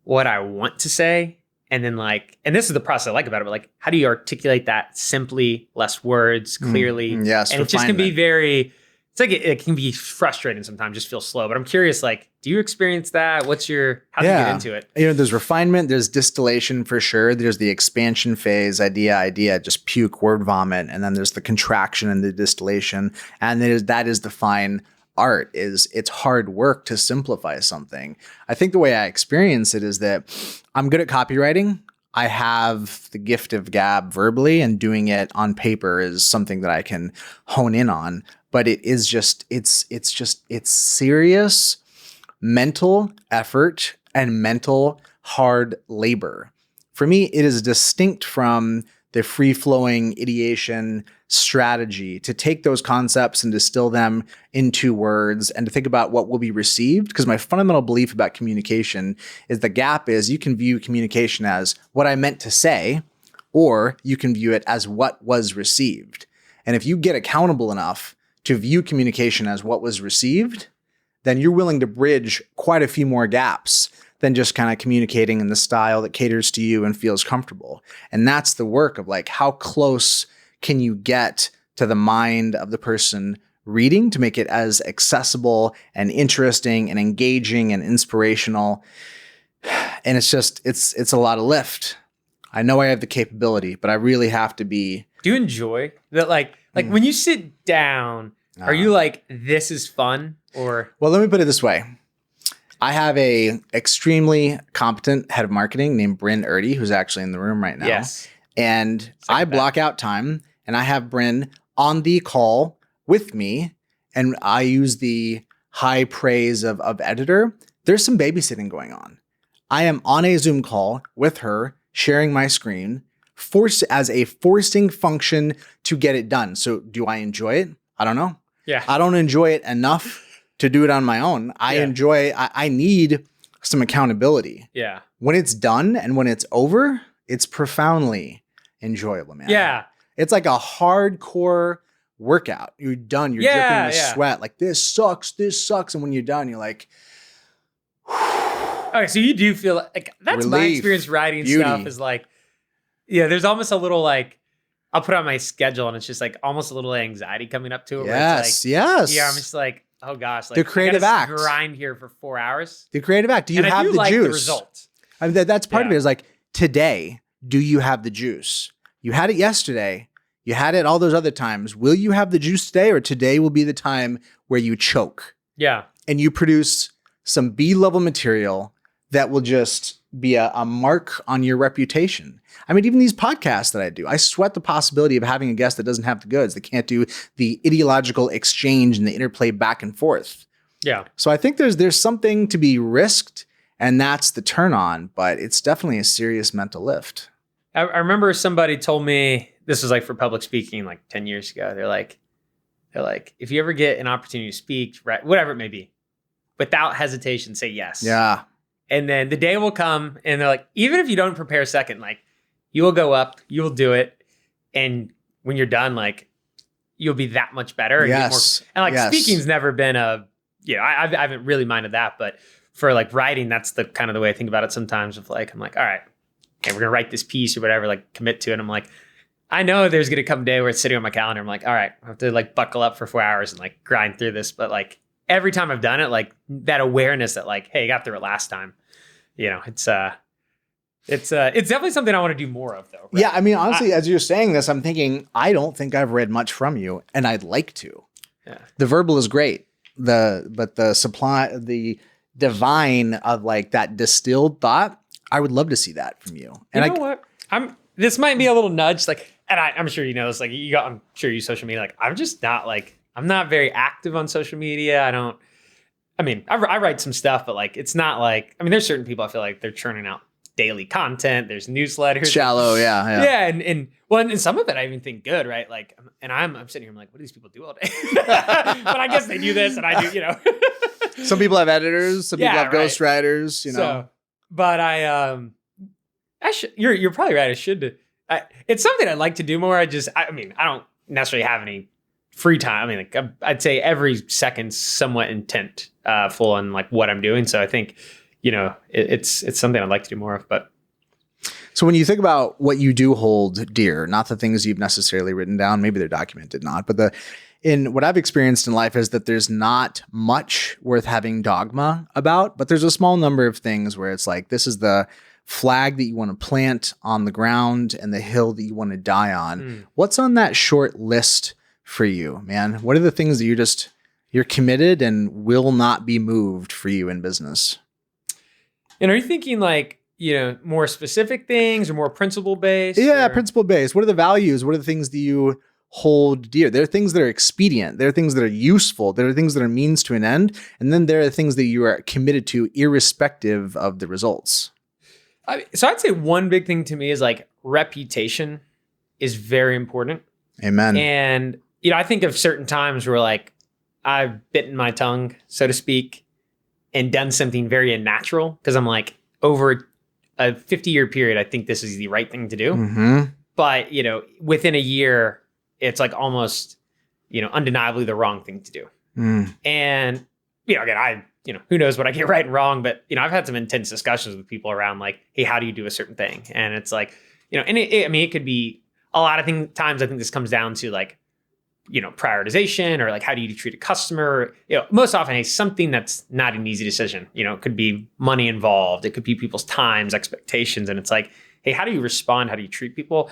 A: what I want to say. And then and this is the process I like about it, but like, how do you articulate that simply, less words, clearly?
C: Yes.
A: And it just can be it's like, it can be frustrating sometimes, just feel slow, but I'm curious, like, do you experience that? How do you get into it?
C: There's refinement, there's distillation for sure. There's the expansion phase, idea, just puke, word vomit. And then there's the contraction and the distillation. And that is the fine art. It's hard work to simplify something. I think the way I experience it is that I'm good at copywriting. I have the gift of gab verbally, and doing it on paper is something that I can hone in on. But it is just, it's serious mental effort and mental hard labor. For me, it is distinct from the free-flowing ideation strategy to take those concepts and distill them into words and to think about what will be received. Because my fundamental belief about communication is the gap is you can view communication as what I meant to say, or you can view it as what was received. And if you get accountable enough to view communication as what was received, then you're willing to bridge quite a few more gaps than just kind of communicating in the style that caters to you and feels comfortable. And that's the work of like, how close can you get to the mind of the person reading to make it as accessible and interesting and engaging and inspirational. And it's just, it's a lot of lift. I know I have the capability, but I really have to be.
A: Do you enjoy that? Like when you sit down, are you like, this is fun? Or
C: well, let me put it this way. I have a extremely competent head of marketing named Bryn Erdy, who's actually in the room right now.
A: Yes.
C: And I block out time and I have Bryn on the call with me, and I use the high praise of editor. There's some babysitting going on. I am on a Zoom call with her, sharing my screen, as a forcing function to get it done. So do I enjoy it? I don't know.
A: Yeah.
C: I don't enjoy it enough to do it on my own. I need some accountability.
A: Yeah.
C: When it's done and when it's over, it's profoundly enjoyable, man.
A: Yeah.
C: It's like a hardcore workout. You're done. You're dripping with sweat. Like, this sucks. And when you're done, you're like,
A: okay, so you do feel like that's relief, my experience writing beauty. Stuff is like, there's almost a little like, I'll put on my schedule and it's just like almost a little anxiety coming up to it.
C: Yes.
A: Yeah, I'm just like, oh gosh, like
C: the creative act.
A: Grind here for 4 hours.
C: The creative act. Do you have the like juice? The
A: result.
C: I mean, that's part of it. Is like, today, do you have the juice? You had it yesterday. You had it all those other times. Will you have the juice today, or today will be the time where you choke?
A: Yeah.
C: And you produce some B-level material that will just be a mark on your reputation. I mean, even these podcasts that I do, I sweat the possibility of having a guest that doesn't have the goods, that can't do the ideological exchange and the interplay back and forth.
A: Yeah.
C: So I think there's something to be risked, and that's the turn on, but it's definitely a serious mental lift.
A: I remember somebody told me, this was like for public speaking like 10 years ago. They're like, if you ever get an opportunity to speak, right, whatever it may be, without hesitation, say yes.
C: Yeah.
A: And then the day will come and they're like, even if you don't prepare a second, like you will go up, you will do it. And when you're done, like you'll be that much better. And
C: Yes.
A: And like
C: Yes.
A: speaking's never been I haven't really minded that, but for like writing, that's the kind of the way I think about it sometimes of like, I'm like, all right, okay, we're going to write this piece or whatever, like commit to it. I'm like, I know there's going to come a day where it's sitting on my calendar. I'm like, all right, I have to like buckle up for 4 hours and like grind through this. But like every time I've done it, like that awareness that like, hey, I got through it last time. You know, it's definitely something I want to do more of though. Right?
C: Yeah. I mean, honestly, as you're saying this, I'm thinking, I don't think I've read much from you, and I'd like to.
A: Yeah.
C: The verbal is great. But the divine of like that distilled thought, I would love to see that from you. And
A: you know what? This might be a little nudge, like, and I'm sure you know this, like I'm sure you use social media. Like, I'm just not like, I'm not very active on social media. I write some stuff, but like, it's not like, I mean, there's certain people I feel like they're churning out daily content. There's newsletters.
C: Shallow. Yeah.
A: Yeah. And some of it I even think good, right? Like, and I'm sitting here, I'm like, what do these people do all day? But I guess they do this and I do, you know.
C: Some people have editors, some people have ghostwriters, you know.
A: So, but you're probably right. I should. It's something I'd like to do more. I don't necessarily have any free time. I mean, like I'd say every second's somewhat full on like what I'm doing. So I think, you know, it's something I'd like to do more of. But
C: so when you think about what you do hold dear, not the things you've necessarily written down, maybe they're documented, not, but in what I've experienced in life is that there's not much worth having dogma about, but there's a small number of things where it's like, this is the flag that you want to plant on the ground and the hill that you want to die on. What's on that short list for you, man? What are the things that you're committed and will not be moved for you in business?
A: And are you thinking like, you know, more specific things or more principle based?
C: Yeah, principle based. What are the values? What are the things that you hold dear? There are things that are expedient. There are things that are useful. There are things that are means to an end. And then there are things that you are committed to irrespective of the results.
A: So I'd say one big thing to me is like reputation is very important.
C: Amen.
A: And, you know, I think of certain times where like I've bitten my tongue, so to speak, and done something very unnatural because I'm like, over a 50-year period, I think this is the right thing to do.
C: Mm-hmm.
A: But, you know, within a year, it's like almost, you know, undeniably the wrong thing to do. And, you know, again, who knows what I get right and wrong, but, you know, I've had some intense discussions with people around like, hey, how do you do a certain thing? And it's like, you know, and it could be a lot of times I think this comes down to like, you know, prioritization or like, how do you treat a customer? You know, most often it's something that's not an easy decision. You know, it could be money involved. It could be people's times, expectations. And it's like, hey, how do you respond? How do you treat people?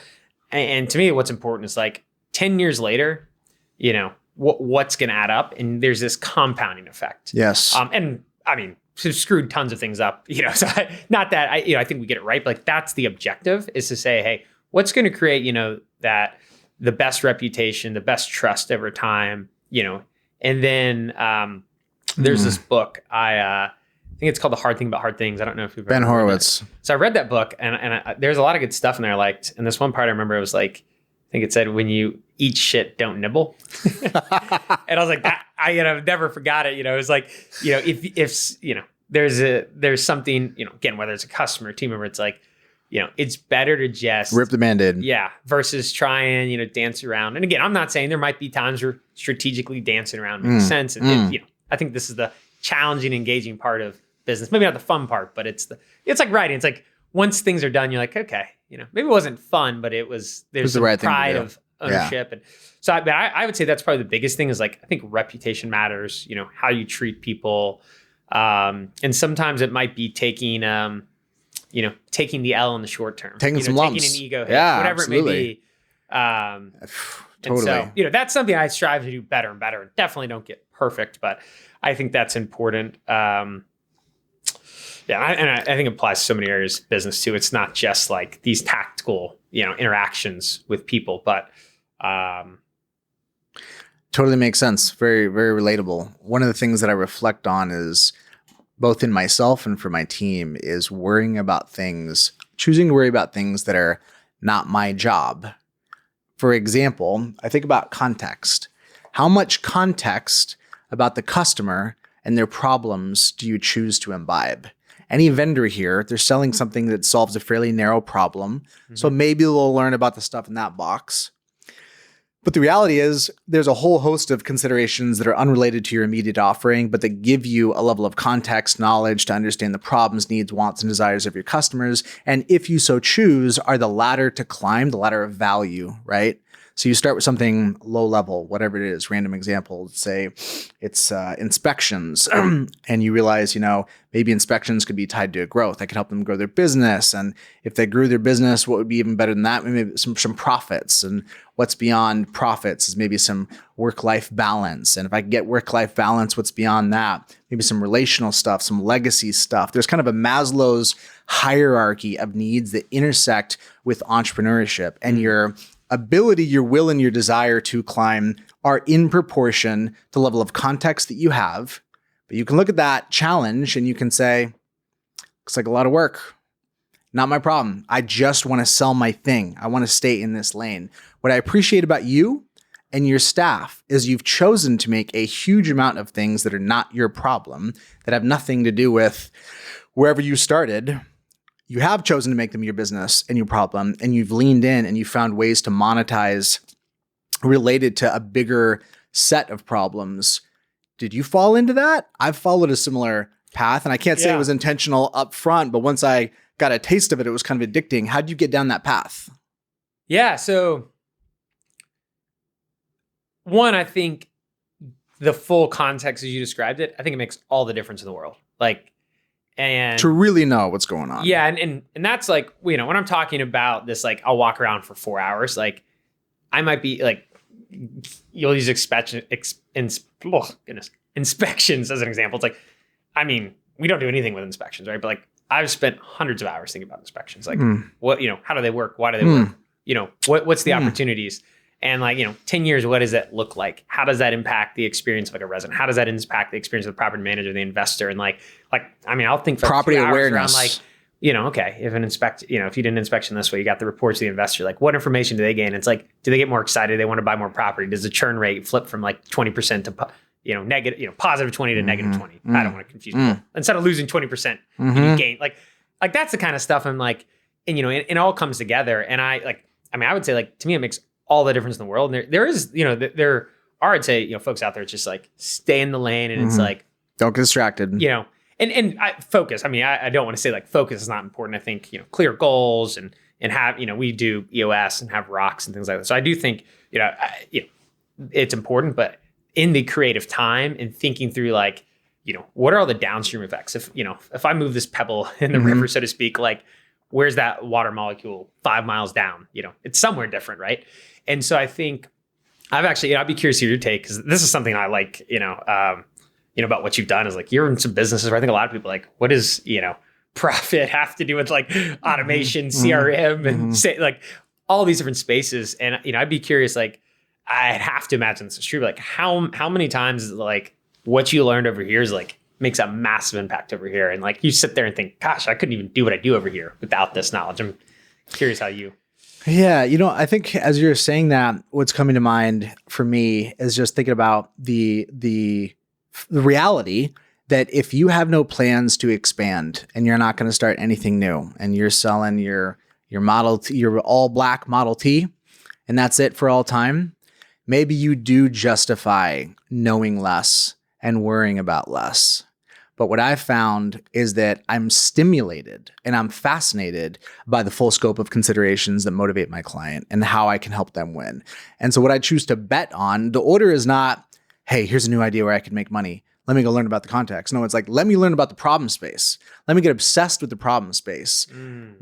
A: And to me, what's important is like 10 years later, you know, what's going to add up? And there's this compounding effect.
C: Yes.
A: And I mean, so screwed tons of things up, you know, so not that I think we get it right, but like that's the objective is to say, hey, what's going to create, you know, that the best reputation, the best trust over time, you know, and then there's this book, I think it's called The Hard Thing About Hard Things. I don't know if you've ever
C: Ben
A: read
C: Horowitz.
A: it. So I read that book and there's a lot of good stuff in there I liked. And this one part I remember it was like, I think it said, when you eat shit, don't nibble. And I was like, I've never forgot it. You know, it was like, you know, if you know, there's something, you know, again, whether it's a customer, team member, it's like, you know, it's better to just
C: rip the Band-Aid.
A: Yeah. Versus try and, you know, dance around. And again, I'm not saying there might be times where strategically dancing around makes sense. And you know, I think this is the challenging, engaging part of business. Maybe not the fun part, but it's like writing. It's like once things are done, you're like, okay, you know, maybe it wasn't fun, but there's the right pride of ownership. Yeah. And so I would say that's probably the biggest thing is like, I think reputation matters, you know, how you treat people. And sometimes it might be taking the L in the short term,
C: taking some lumps,
A: taking an ego hit,
C: absolutely.
A: whatever it may be.
C: Totally.
A: So, you know, that's something I strive to do better and better. Definitely don't get perfect, but I think that's important. Yeah, I think it applies to so many areas of business too. It's not just like these tactical, interactions with people, but
C: Totally makes sense. Very, very relatable. One of the things that I reflect on is both in myself and for my team is choosing to worry about things that are not my job. For example, I think about context. How much context about the customer and their problems do you choose to imbibe? Any vendor here, they're selling something that solves a fairly narrow problem. So maybe they'll learn about the stuff in that box. But the reality is there's a whole host of considerations that are unrelated to your immediate offering, but that give you a level of context, knowledge to understand the problems, needs, wants, and desires of your customers. And if you so choose, are the ladder to climb, the ladder of value, right? So you start with something low level, whatever it is, random example, let's say it's inspections, and you realize, maybe inspections could be tied to growth. I could help them grow their business. And if they grew their business, what would be even better than that? Maybe some profits. And what's beyond profits is maybe some work-life balance. And if I can get work-life balance, what's beyond that? Maybe some relational stuff, some legacy stuff. There's kind of a Maslow's hierarchy of needs that intersect with entrepreneurship, and your ability, your will, and your desire to climb are in proportion to the level of context that you have. But you can look at that challenge and you can say, looks like a lot of work. Not my problem. I just want to sell my thing. I want to stay in this lane. What I appreciate about you and your staff is you've chosen to make a huge amount of things that are not your problem, that have nothing to do with wherever you started. You have chosen to make them your business and your problem, and you've leaned in and you found ways to monetize related to a bigger set of problems. Did you fall into that? I've followed a similar path, and I can't say it was intentional up front, but once I got a taste of it, it was kind of addicting. How did you get down that path?
A: Yeah. So one, I think the full context as you described it, I think it makes all the difference in the world. And
C: to really know what's going on.
A: Yeah. And that's like, when I'm talking about this, like I'll walk around for 4 hours, like I might be like, you'll use inspections as an example. It's like, we don't do anything with inspections, right? But like I've spent hundreds of hours thinking about inspections. Like what, how do they work? Why do they work? What's the opportunities? And 10 years, what does that look like? How does that impact the experience of like a resident? How does that impact the experience of the property manager, the investor? And I'll think for
C: property
A: 2 hours
C: awareness
A: around okay, if if you did an inspection this way, you got the reports to the investor, like what information do they gain? It's like, do they get more excited? Do they want to buy more property? Does the churn rate flip from like 20% to negative, positive 20 to negative 20? I don't want to confuse people. Instead of losing 20%, you gain like that's the kind of stuff I'm like, and it all comes together. And I would say like, to me, it makes all the difference in the world. And there is, there are, I'd say, folks out there, it's just like stay in the lane. And it's like,
C: don't get distracted,
A: and I focus. I don't want to say like focus is not important. I think, clear goals and have, we do EOS and have rocks and things like that. So I do think, it's important, but in the creative time and thinking through like, what are all the downstream effects? If I move this pebble in the river, so to speak, like where's that water molecule 5 miles down? It's somewhere different, right? And so I think I'd be curious to hear your take, because this is something I like, about what you've done is like, you're in some businesses where I think a lot of people like, what does, profit have to do with like automation, CRM, and say like all these different spaces. And, I'd be curious, like, I'd have to imagine this is true, but like how many times is like what you learned over here is like makes a massive impact over here. And like, you sit there and think, gosh, I couldn't even do what I do over here without this knowledge. I'm curious how you.
C: Yeah. I think as you're saying that, what's coming to mind for me is just thinking about the reality that if you have no plans to expand and you're not going to start anything new and you're selling your Model T, your all black Model T, and that's it for all time, maybe you do justify knowing less and worrying about less. But what I've found is that I'm stimulated and I'm fascinated by the full scope of considerations that motivate my client and how I can help them win. And so what I choose to bet on, the order is not, hey, here's a new idea where I can make money. Let me go learn about the context. No, it's like, let me learn about the problem space. Let me get obsessed with the problem space.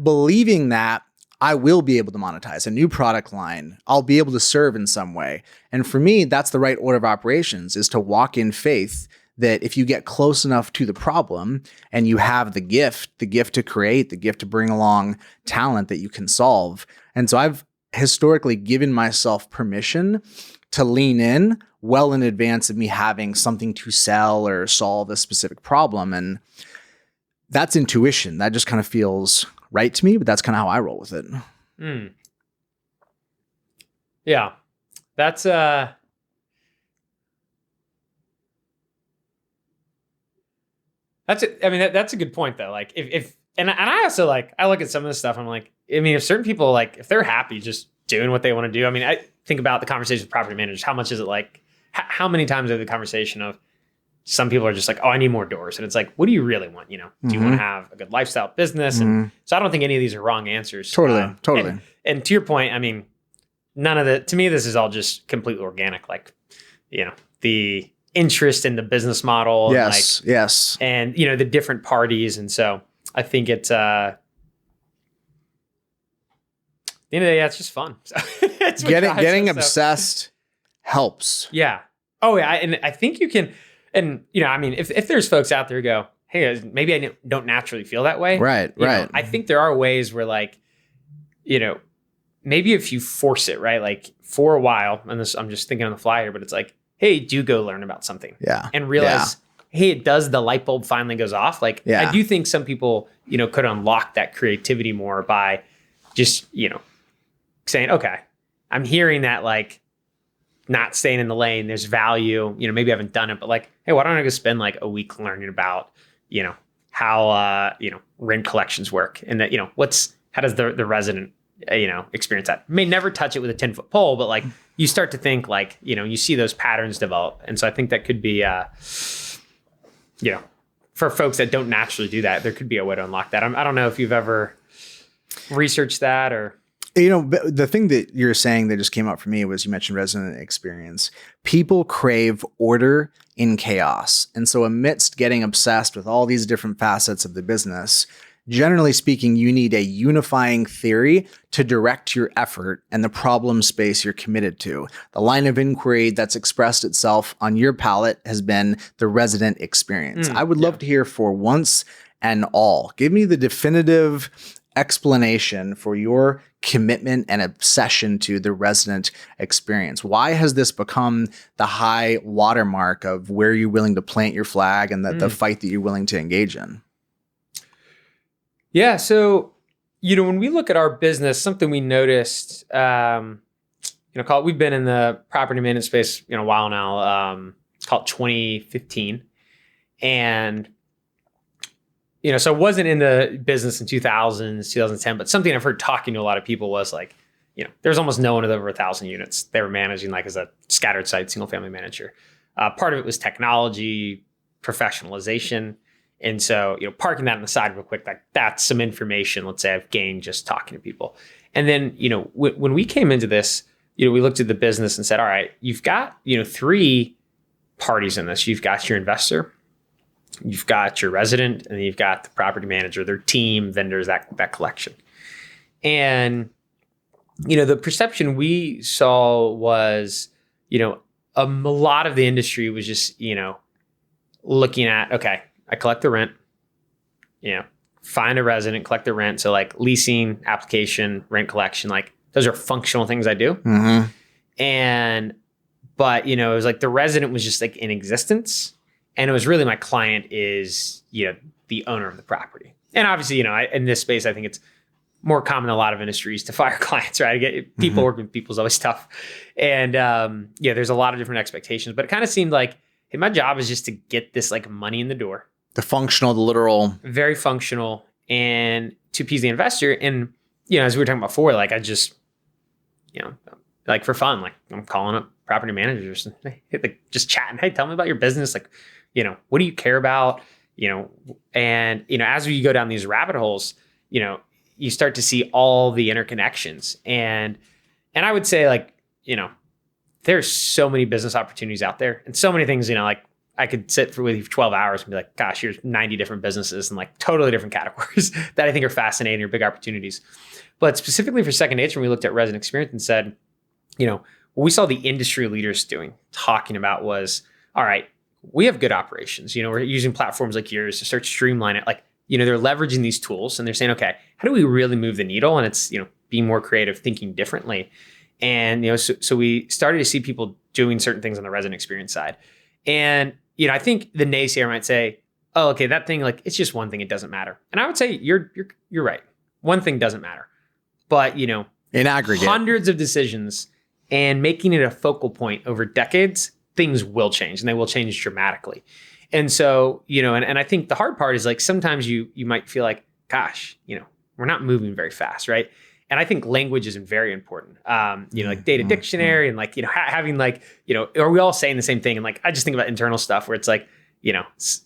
C: Believing that I will be able to monetize a new product line. I'll be able to serve in some way. And for me, that's the right order of operations, is to walk in faith that if you get close enough to the problem and you have the gift to create, the gift to bring along talent that you can solve. And so I've historically given myself permission to lean in well in advance of me having something to sell or solve a specific problem. And that's intuition. That just kind of feels right to me, but that's kind of how I roll with it.
A: Yeah. That's I mean, that's a good point though. Like if I also like, I look at some of this stuff, I'm like, I mean, if certain people, like, if they're happy just doing what they want to do, I mean, I think about the conversation with property managers. How much is it like, how many times have the conversation of some people are just like, oh, I need more doors. And it's like, what do you really want? You know, do you want to have a good lifestyle business? And so I don't think any of these are wrong answers.
C: Totally.
A: And to your point, I mean, to me, this is all just completely organic. Like, you know, the interest in the business model.
C: Yes.
A: And, you know, the different parties. And so I think it's, at the end of the day, yeah, it's just fun. So it's
C: getting obsessed helps.
A: Yeah. Oh yeah. And I think you can, and you know, I mean, if there's folks out there who go, hey, maybe I don't naturally feel that way.
C: Right.
A: You know, I think there are ways where, like, you know, maybe if you force it, right? Like for a while, and this, I'm just thinking on the fly here, but it's like, hey, do go learn about something.
C: Yeah.
A: And realize, hey, it does, the light bulb finally goes off. Like, I do think some people, you know, could unlock that creativity more by just, you know, saying, okay, I'm hearing that, like, not staying in the lane, there's value, you know, maybe I haven't done it, but like, hey, why don't I go spend like a week learning about, you know, how, you know, rent collections work, and that, you know, how does the resident, you know, experience that? May never touch it with a 10-foot pole, but like, you start to think, like, you know, you see those patterns develop. And so I think that could be, you know, for folks that don't naturally do that, there could be a way to unlock that. I don't know if you've ever researched that or...
C: You know, the thing that you're saying that just came up for me was, you mentioned resident experience. People crave order in chaos. And so amidst getting obsessed with all these different facets of the business, generally speaking, you need a unifying theory to direct your effort and the problem space you're committed to. The line of inquiry that's expressed itself on your palette has been the resident experience. I would love to hear, for once and all, give me the definitive explanation for your commitment and obsession to the resident experience. Why has this become the high watermark of where you're willing to plant your flag and the fight that you're willing to engage in?
A: Yeah. So, you know, when we look at our business, something we noticed, you know, we've been in the property management space, you know, a while now, called 2015. And you know, so I wasn't in the business in 2010, but something I've heard talking to a lot of people was like, you know, there's almost no one with over 1,000 units they were managing, like, as a scattered site, single family manager. Part of it was technology, professionalization. And so, you know, parking that on the side real quick, like, that's some information, let's say, I've gained just talking to people. And then, you know, when we came into this, you know, we looked at the business and said, all right, you've got, you know, 3 parties in this. You've got your investor, you've got your resident, and then you've got the property manager, their team, vendors, that collection. And, you know, the perception we saw was, you know, a lot of the industry was just, you know, looking at, okay, I collect the rent, you know, find a resident, collect the rent. So like leasing, application, rent collection, like those are functional things I do. But, you know, it was like the resident was just like in existence. And it was really, my client is, you know, the owner of the property. And obviously, you know, in this space, I think it's more common in a lot of industries to fire clients, right? People working with people is always tough. And yeah, there's a lot of different expectations, but it kind of seemed like, hey, my job is just to get this like money in the door.
C: The functional, the literal. Very
A: functional, and to appease the investor. And, you know, as we were talking about before, like, I just, you know, like for fun, like I'm calling up property managers and like just chatting. Hey, tell me about your business. Like, you know, what do you care about? You know, and, you know, as we go down these rabbit holes, you know, you start to see all the interconnections. And I would say, like, you know, there's so many business opportunities out there and so many things, you know, like I could sit with you for 12 hours and be like, gosh, here's 90 different businesses and like totally different categories that I think are fascinating or big opportunities. But specifically for Second Nature, we looked at resident experience and said, you know, what we saw the industry leaders talking about was, all right, we have good operations. We're using platforms like yours to start to streamline it. Like, they're leveraging these tools and they're saying, okay, how do we really move the needle? And it's, being more creative, thinking differently. And, so we started to see people doing certain things on the resident experience side. And, I think the naysayer might say, oh, okay, that thing, like, it's just one thing. It doesn't matter. And I would say you're right. One thing doesn't matter. But,
C: in aggregate,
A: hundreds of decisions and making it a focal point over decades, things will change and they will change dramatically. And so, and I think the hard part is like, sometimes you might feel like, gosh, we're not moving very fast. Right. And I think language is very important. Like data dictionary and like, having like, are we all saying the same thing? And like, I just think about internal stuff where it's like,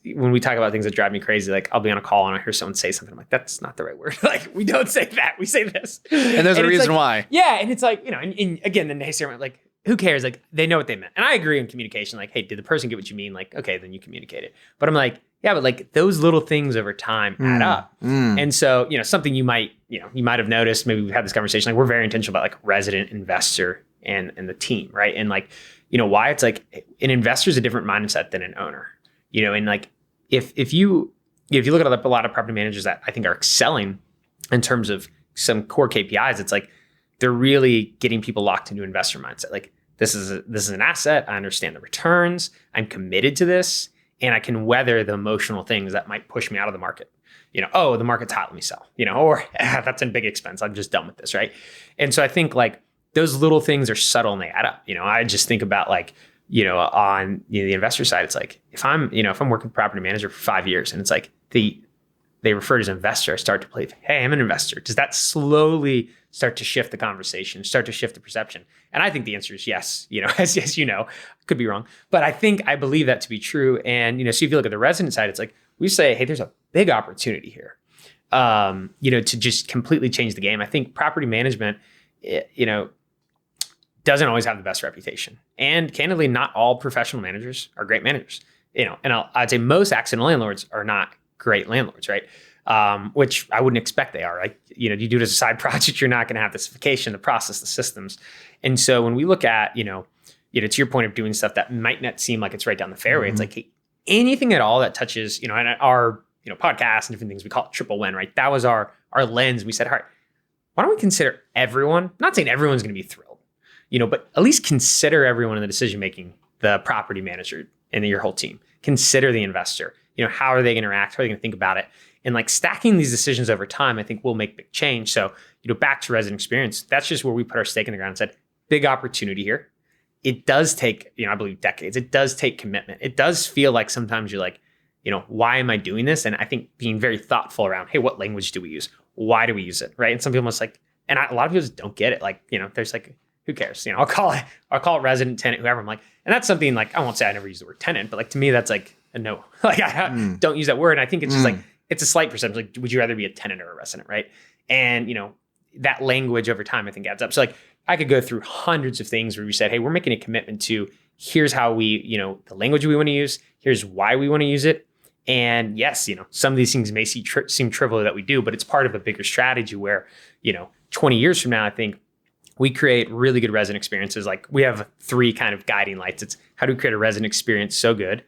A: when we talk about things that drive me crazy, like I'll be on a call and I hear someone say something, I'm like, that's not the right word. Like, we don't say that. We say this.
C: And there's a reason why.
A: Yeah. And it's like, and again, the naysayer, like, who cares? Like, they know what they meant. And I agree in communication. Like, hey, did the person get what you mean? Like, okay, then you communicate it. But I'm like, yeah, but like those little things over time add up. And so, something you might have noticed, maybe we've had this conversation, like we're very intentional about like resident, investor, and the team, right? And like, why it's like an investor is a different mindset than an owner. And like if you look at a lot of property managers that I think are excelling in terms of some core KPIs, it's like they're really getting people locked into investor mindset. Like this is an asset. I understand the returns. I'm committed to this, and I can weather the emotional things that might push me out of the market. Oh, the market's hot, let me sell. Or that's a big expense. I'm just done with this, right? And so I think like those little things are subtle and they add up. I just think about like, on the investor side, it's like if I'm working with a property manager for 5 years and it's like they refer to as an investor, I start to believe, hey, I'm an investor. Does that slowly start to shift the conversation, start to shift the perception? And I think the answer is yes. As could be wrong, but I believe that to be true. And so if you look at the resident side, it's like we say, hey, there's a big opportunity here, to just completely change the game. I think property management, doesn't always have the best reputation. And candidly, not all professional managers are great managers. And I'd say most accidental landlords are not great landlords, right? Which I wouldn't expect they are. Like, you do it as a side project, you're not going to have the sophistication, the process, the systems. And so when we look at, to your point of doing stuff that might not seem like it's right down the fairway, it's like, hey, anything at all that touches, and our, podcasts and different things, we call it triple win, right? That was our lens. We said, all right, why don't we consider everyone? I'm not saying everyone's going to be thrilled, but at least consider everyone in the decision-making, the property manager and your whole team. Consider the investor. How are they going to interact? How are they going to think about it? And like stacking these decisions over time, I think will make big change. So, back to resident experience, that's just where we put our stake in the ground and said, big opportunity here. It does take, I believe decades. It does take commitment. It does feel like sometimes you're like, why am I doing this? And I think being very thoughtful around, hey, what language do we use? Why do we use it? Right. And some people must like, and a lot of people just don't get it. Like, there's like, who cares? I'll call it resident, tenant, whoever. I'm like, and that's something like, I won't say I never use the word tenant, but like to me, that's like a no. Like I don't use that word. And I think it's just like, it's a slight percentage. Like, would you rather be a tenant or a resident? Right. And, that language over time, I think adds up. So like I could go through hundreds of things where we said, hey, we're making a commitment to here's how we, the language we want to use. Here's why we want to use it. And yes, some of these things may seem trivial that we do, but it's part of a bigger strategy where, 20 years from now, I think we create really good resident experiences. Like we have 3 kind of guiding lights. It's how do we create a resident experience so good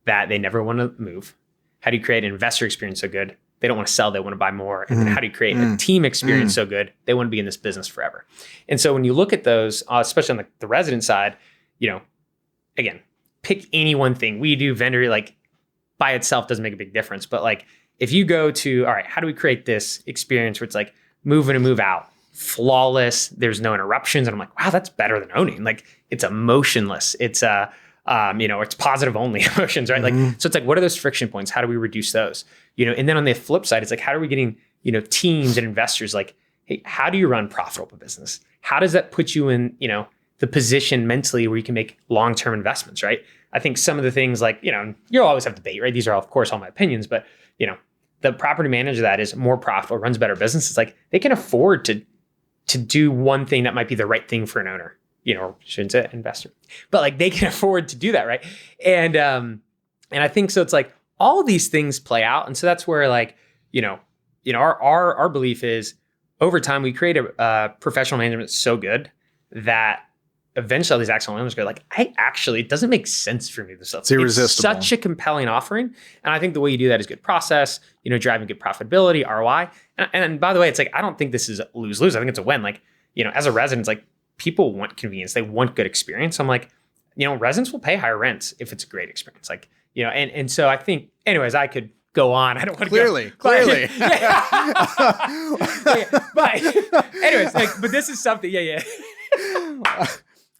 A: that they never want to move? How do you create an investor experience so good they don't want to sell, they want to buy more? And then how do you create a team experience so good they want to be in this business forever? And so when you look at those, especially on the resident side, again, pick any one thing. We do vendor, like by itself doesn't make a big difference. But like if you go to, all right, how do we create this experience where it's like move in and move out, flawless, there's no interruptions. And I'm like, wow, that's better than owning. Like it's emotionless. It's it's positive only emotions, right? Like, so it's like, what are those friction points? How do we reduce those? And then on the flip side, it's like, how are we getting, teams and investors like, hey, how do you run profitable business? How does that put you in, the position mentally where you can make long-term investments, right? I think some of the things like, you'll always have debate, right? These are, of course, all my opinions, but, the property manager that is more profitable, runs better business, it's like they can afford to do one thing that might be the right thing for an owner, shouldn't say investor, but like they can afford to do that, right? And I think so. It's like all these things play out, and so that's where like our belief is over time we create a professional management so good that eventually all these accidental owners go like, it doesn't make sense for me. This stuff.
C: It's irresistible.
A: It's such a compelling offering. And I think the way you do that is good process, driving good profitability, ROI. And by the way, it's like, I don't think this is a lose-lose. I think it's a win. Like, as a resident, it's like people want convenience. They want good experience. I'm like, residents will pay higher rents if it's a great experience. Like, and so I think, anyways, I could go on. I don't want to
C: clearly.
A: But anyways, but this is something. Yeah.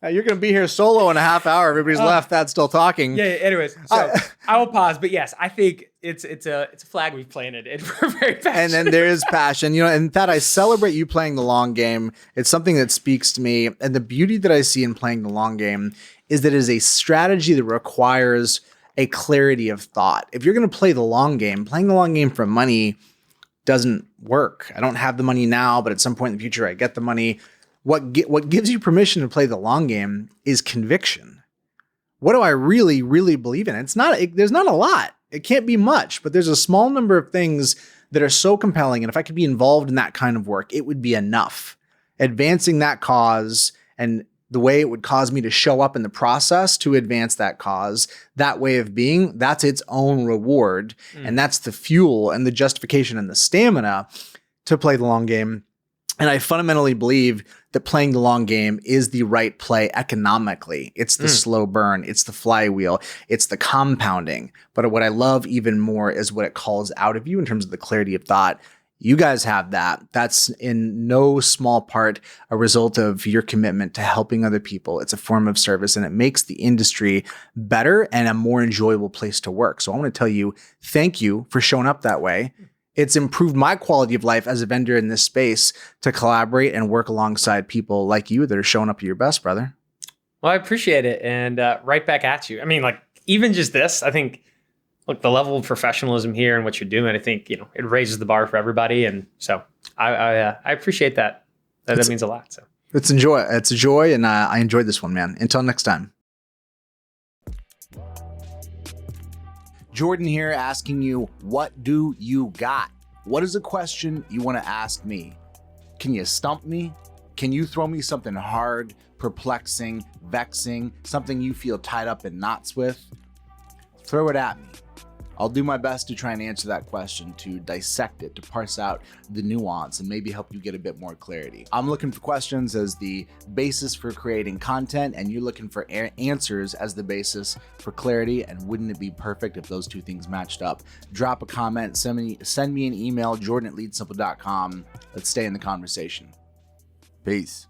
C: You're going to be here solo in a half hour. Everybody's left. Thad's still talking.
A: Yeah. Anyways, so I will pause. But yes, I think it's a flag we've planted, and we're very passionate.
C: And then there is passion, and Thad, I celebrate you playing the long game. It's something that speaks to me. And the beauty that I see in playing the long game is that it is a strategy that requires a clarity of thought. If you're going to play the long game, playing the long game for money doesn't work. I don't have the money now, but at some point in the future, I get the money. What gives you permission to play the long game is conviction. What do I really, really believe in? There's not a lot. It can't be much, but there's a small number of things that are so compelling. And if I could be involved in that kind of work, it would be enough. Advancing that cause and the way it would cause me to show up in the process to advance that cause, that way of being, that's its own reward. And that's the fuel and the justification and the stamina to play the long game. And I fundamentally believe that playing the long game is the right play economically. It's the slow burn. It's the flywheel. It's the compounding. But what I love even more is what it calls out of you in terms of the clarity of thought. You guys have that. That's in no small part a result of your commitment to helping other people. It's a form of service, and it makes the industry better and a more enjoyable place to work. So I want to tell you, thank you for showing up that way. It's improved my quality of life as a vendor in this space to collaborate and work alongside people like you that are showing up to your best, brother.
A: Well, I appreciate it. And right back at you. I mean, like, even just this, I think, look, the level of professionalism here and what you're doing, I think, it raises the bar for everybody. And so I appreciate that. That means a lot. So
C: it's a joy. And I enjoyed this one, man. Until next time. Jordan here asking you, what do you got? What is a question you want to ask me? Can you stump me? Can you throw me something hard, perplexing, vexing, something you feel tied up in knots with? Throw it at me. I'll do my best to try and answer that question, to dissect it, to parse out the nuance and maybe help you get a bit more clarity. I'm looking for questions as the basis for creating content, and you're looking for answers as the basis for clarity. And wouldn't it be perfect if those two things matched up? Drop a comment, send me an email, jordan@leadsimple.com. Let's stay in the conversation. Peace.